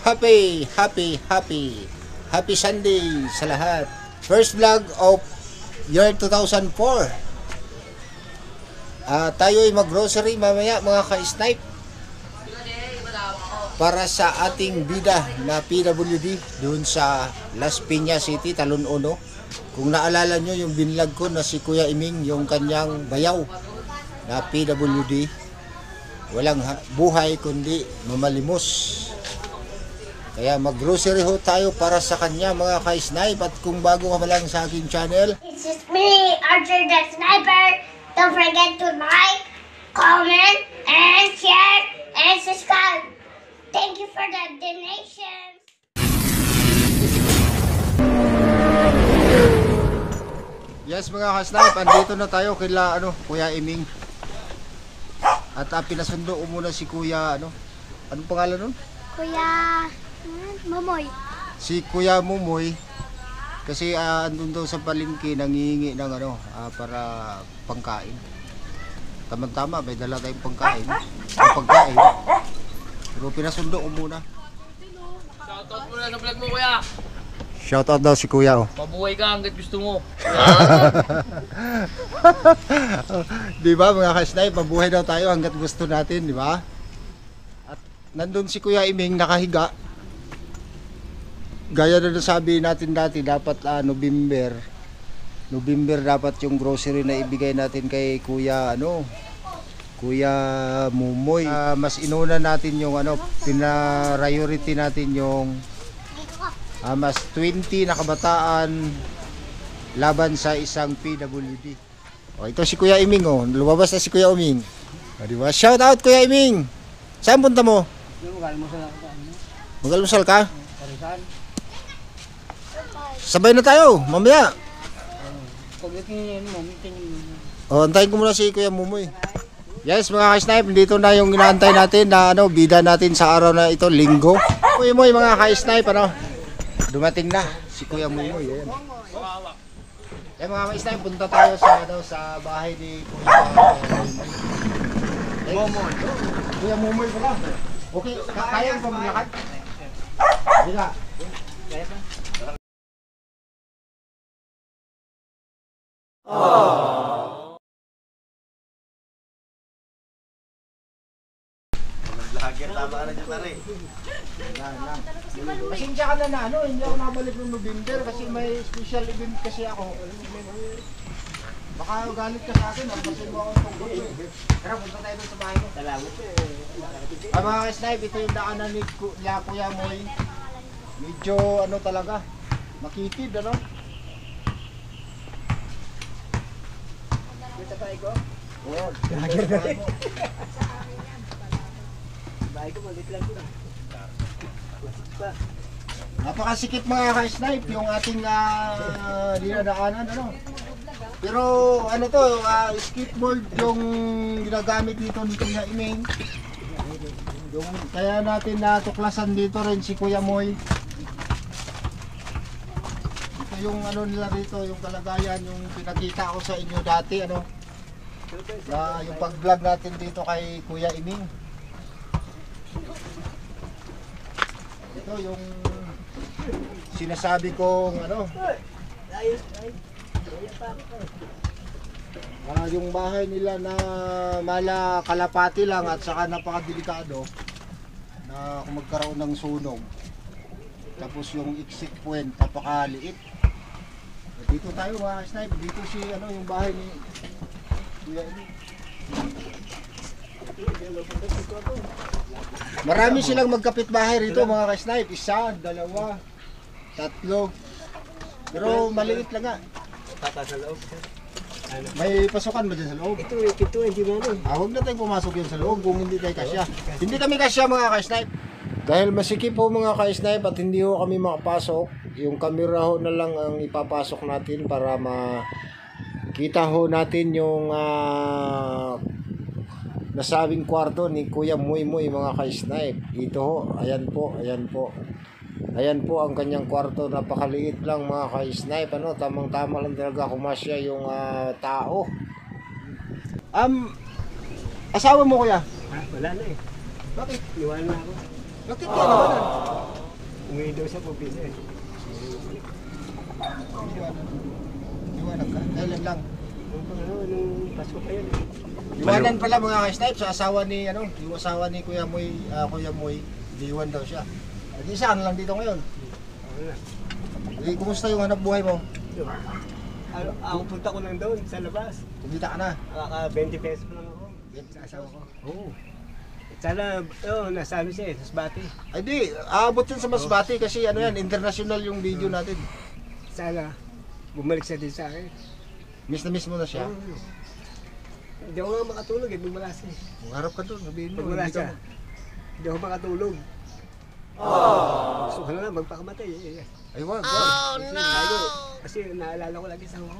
Happy Sunday sa lahat. First vlog of year 2004. Tayo ay mag-grocery mamaya mga ka-snipe para sa ating bida na PWD doon sa Las Piñas City, Talon-Ono. Kung naalala nyo yung binlog ko na si Kuya Iming, yung kanyang bayaw na PWD, walang buhay kundi mamalimos. Kaya mag-grocery ho tayo para sa kanya mga ka-snipe. At kung bago ka pa lang sa aking channel, It's just me, Archer the Sniper. Don't forget to like, comment, and share, and subscribe. Thank you for the donations. yes mga ka-snipe, andito na tayo kila Kuya Iming. At pinasundo ko muna si Kuya, anong pangalan nun? Kuya Momoy. Si Kuya Momoy. Kasi andun daw sa palengke, nangihingi ng para pangkain. Tama-tama, may dala tayong pagkain. Pero pinasundo ko muna. Shoutout muna sa vlog mo, kuya. Shoutout daw si Kuya. Mabuhay ka hanggat gusto mo. Di ba mga ka-snipe, mabuhay daw tayo hanggat gusto natin, di ba? At nandun si Kuya Iming nakahiga. Gaya na sabi natin dati, dapat November dapat yung grocery na ibigay natin kay Kuya Kuya Mumoy. Mas inuna natin yung priority natin yung mas 20 na kabataan laban sa isang PWD. O, ito si Kuya Iming, lumabas na si Kuya Iming. O, diba? Shout out Kuya Iming. Saan punta mo? Mag-almusal ka? Sabay na tayo, mamaya. Antayin ko muna si Kuya Mumoy. Yes mga ka-snipe, dito na yung inaantay natin na bida natin sa araw na ito, linggo. Kuya Mumoy mga ka-snipe, dumating na si Kuya Mumoy. Ayan. Mga ka-snipe, punta tayo sa bahay ni Kuya Mumoy. Kuya Mumoy pala. Okay, kaya mo pa maglakad? Bila. Kaya pa? Pasensya ka na hindi ako nakabalik ng November kasi may special event kasi ako. Baka galit ka sa akin, kasi mo ako itong gusto. Tara, punta tayo sa bahay mo. Salamat mga ka-snipe, ito yung daanan ni Kuya Moy. Medyo talaga, makitid Kita tayo ko? Oo, lagir na rin. Bahay ko, malit lang ko na. Napakasikip mga ka-snipe yung ating dinadaanan. Pero skateboard yung ginagamit dito ni Kuya Iming. Kaya natin natuklasan dito rin si Kuya Moy. Ito yung nila rito, yung kalagayan, yung pinakita ko sa inyo dati yung pag-vlog natin dito kay Kuya Iming. Ito yung sinasabi kong yung bahay nila na mala kalapati lang at saka napakadelikado na kung magkaroon ng sunog. Tapos yung exit point napakaliit. Dito tayo mga snipe, dito yung bahay ni Kuya Iming. Marami silang magkapitbahay rito mga ka-snipe. 1, 2, 3. Pero maliit lang nga. May pasukan ba dyan sa loob? Ito, hindi mo huwag na tayong pumasok yun sa loob kung hindi tayo kasya. Hindi kami kasya mga ka-snipe. Dahil masikip po mga ka-snipe at hindi ho kami makapasok, yung camera ho na lang ang ipapasok natin para makita ho natin yung nasabing kwarto ni Kuya Moy mga ka-snipe. Ito ho, ayan po. Ayan po ang kanyang kwarto, napakaliit lang mga ka-snipe. Tamang-tama lang talaga kumasya yung tao. Asawa mo kuya? Wala na eh. Bakit? Iwan na ako. Bakit ka naman? Umuwi daw siya po bisa eh. Iwanan ka. Kailan lang. Nung Pasko pa yun eh. Iwanan pala mga ka-snipe sa asawa ni yung asawa ni Kuya Moy, iwan daw siya. Hindi saan lang dito ngayon. Wala. Kumusta yung hanap buhay mo? Ako punta ko lang doon sa labas. Kumita ka na. Kaka 20 pesos pa lang ako. Sa asawa ko. Oo. Sana, nasa ano siya eh, sa Bati. Ay di, aabot yun sa Masbate kasi international yung video natin. Sana, bumalik siya din sa akin. Miss na miss mo na siya. Hindi ako nga makatulog eh, bumala siya. Harap ka doon, sabihin mo. Bumala hindi siya. ka- Hindi ako makatulog. Gusto ko na lang magpakamatay eh. Ay wag. Kasi naalala ko lagi sa ako.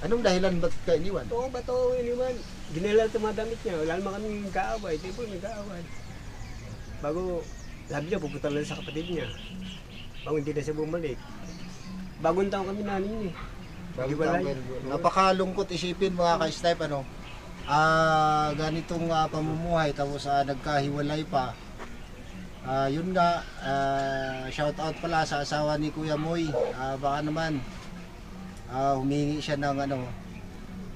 Anong dahilan ba't ka iniwan? Oo, ba't ako iniwan? Ginala ito mga damit niya. Wala naman kami nag-aaway. Di po nag-aaway. Bago, sabi niya, pupunta lang sa kapatid niya. Bago hindi na siya bumalik. Bagong taon kami nanin eh. Hiwalay. Napakalungkot isipin mga ka-snipe ganitong pamumuhay tapos nagkahiwalay pa. Yun nga, shout out pala sa asawa ni Kuya Moy. Baka naman humingi siya ng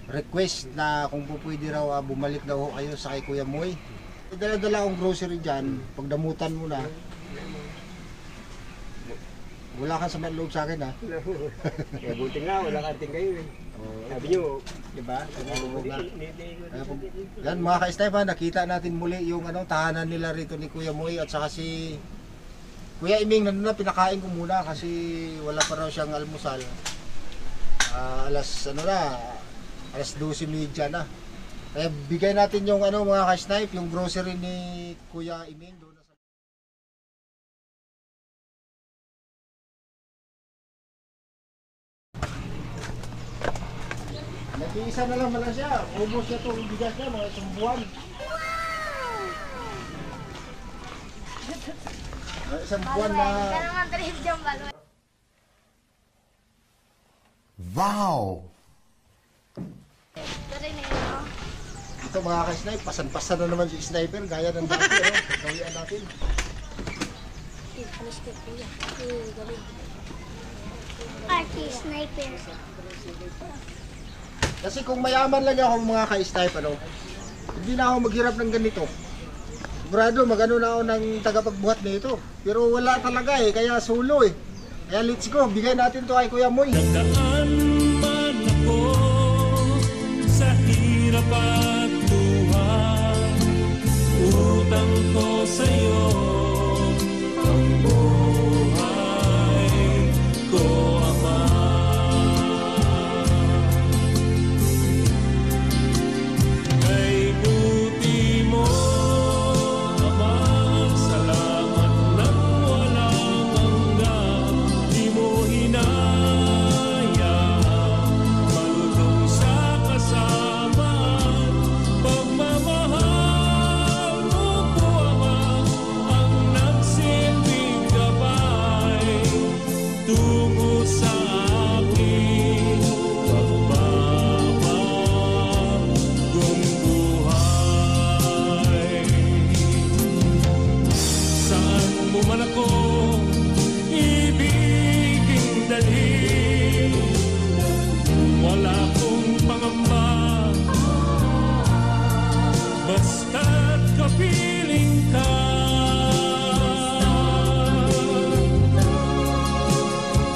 request na kung po pwede raw bumalik daw kayo sa kay Kuya Moy. Dala-dala akong grocery dyan, pagdamutan mo na. Wala kang sama loob sa akin ha. Kaya buti nga, wala karting kayo eh. Sabi niyo, di ba? Yan mga ka-snipe nakita natin muli yung tahanan nila rito ni Kuya Moy at saka si Kuya Iming nandun na, pinakain ko muna kasi wala pa raw siyang almusal. Alas 12:30 na. Kaya bigay natin yung mga ka-snipe, yung grocery ni Kuya Iming doon. Nag-iisa na lang mala siya. Ubos niya itong bigas niya, mga isang buwan. Isang buwan na... Wow! Ito mga ka-snipe, pasan-pasan na naman si sniper. Gaya ng dati, gawian natin. Archie Sniper. Kasi kung mayaman lang ako mga ka-snipe, hindi na ako maghirap ng ganito. Sigurado, magano na ako ng tagapagbuhat na ito. Pero wala talaga kaya solo Kaya let's go, bigay natin to kay Kuya Moy. Daan man ako sa hirap at buhay, utang ko sa'yo ang buhay ko, Ama. Kay buti mo, Ama, salamat nang walang hanggan. Di mo hinayang malutong sa kasamaan. Pagmamahal mo po, Ama, ang nagsilbing gabay tungo sa aking pagbabagong buhay. Saan mo man ako ibiging dalhin, wala akong pangamba, basta't kapiling ka.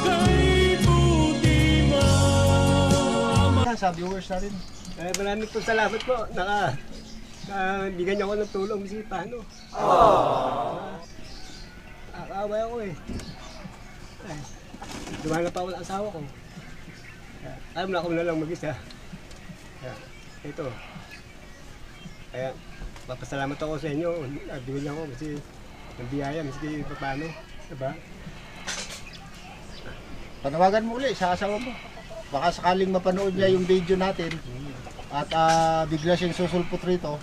Kay buti mo, Sa viewers natin. Maraming po salamat po. Bigyan niyo ako ng tulong si paano. Nakakaway ako eh. Dumahan na pa ako ng asawa ko. Alam na ako na lang mag-isa. Ito. Kaya, papasalamat ako sa inyo. Bigyan niyo ako kasi ng biyaya, miski paano. Diba? Panawagan mo ulit sa asawa mo. Baka sakaling mapanood niya yung video natin at bigla siyang susulpot rito.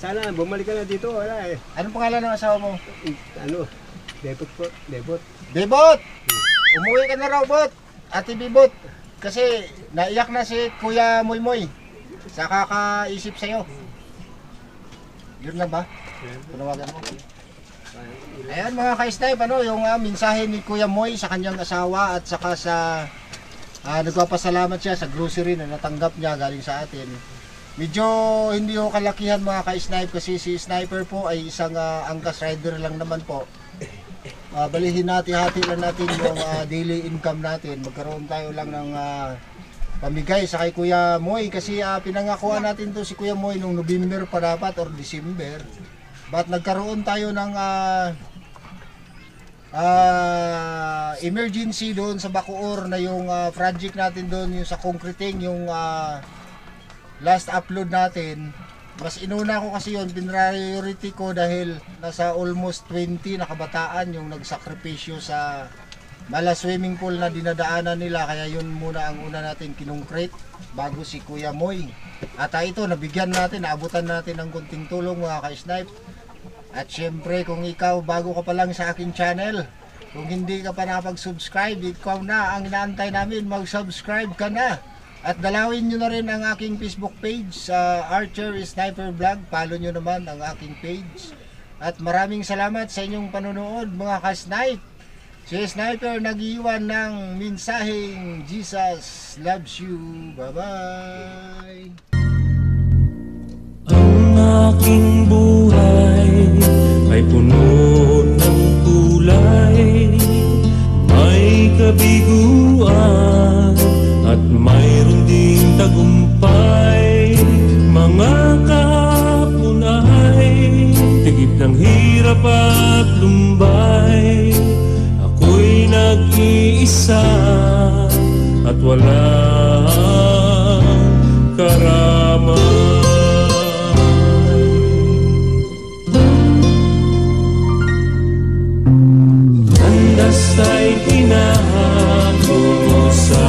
Sana bumalik ka na dito. Wala eh. Anong pangalan ng asawa mo? Debot po. Debot. Bebot! Umuwi ka na raw, Bot! Ate Bebot! Kasi naiyak na si Kuya Moy sa kakaisip sa'yo. Yun lang ba? Panawagan mo. Ayan mga ka-snipe, yung mensahe ni Kuya Moy sa kanyang asawa at saka sa nagpapasalamat siya sa grocery na natanggap niya galing sa atin. Medyo hindi ko kalakihan mga ka-snipe kasi si Sniper po ay isang angkas rider lang naman po. Balihin natin, hati lang natin yung daily income natin. Magkaroon tayo lang ng pamigay sa kay Kuya Moy kasi pinangakuan natin to si Kuya Moy nung November pa dapat or December. But nagkaroon tayo ng emergency doon sa Bacoor na yung project natin doon yung sa concreting yung last upload natin. Mas inuna ko kasi yun, priority ko dahil nasa almost 20 na kabataan yung nagsakripisyo sa mala swimming pool na dinadaanan nila, kaya yun muna ang una natin kinongkrete bago si Kuya Moy. At ito, nabigyan natin, naabutan natin ng kunting tulong mga ka-snipe. At syempre kung ikaw bago ka pa lang sa aking channel, kung hindi ka pa nakapag-subscribe, ikaw na ang inaantay namin, mag-subscribe ka na. At dalawin nyo na rin ang aking Facebook page sa Archer Sniper Vlog. Follow nyo naman ang aking page. At maraming salamat sa inyong panonood mga ka-snipe. Si Sniper nag-iwan ng mensaheng Jesus loves you. Bye-bye. Ang aking buhay ay puno ng kulay, may kabiguan at mayroon ding tagumpay. Mga kahapon ay tigip ng hirap at lumbay. Ako'y nag-iisa at walang karamay. Landas ay tinahako sa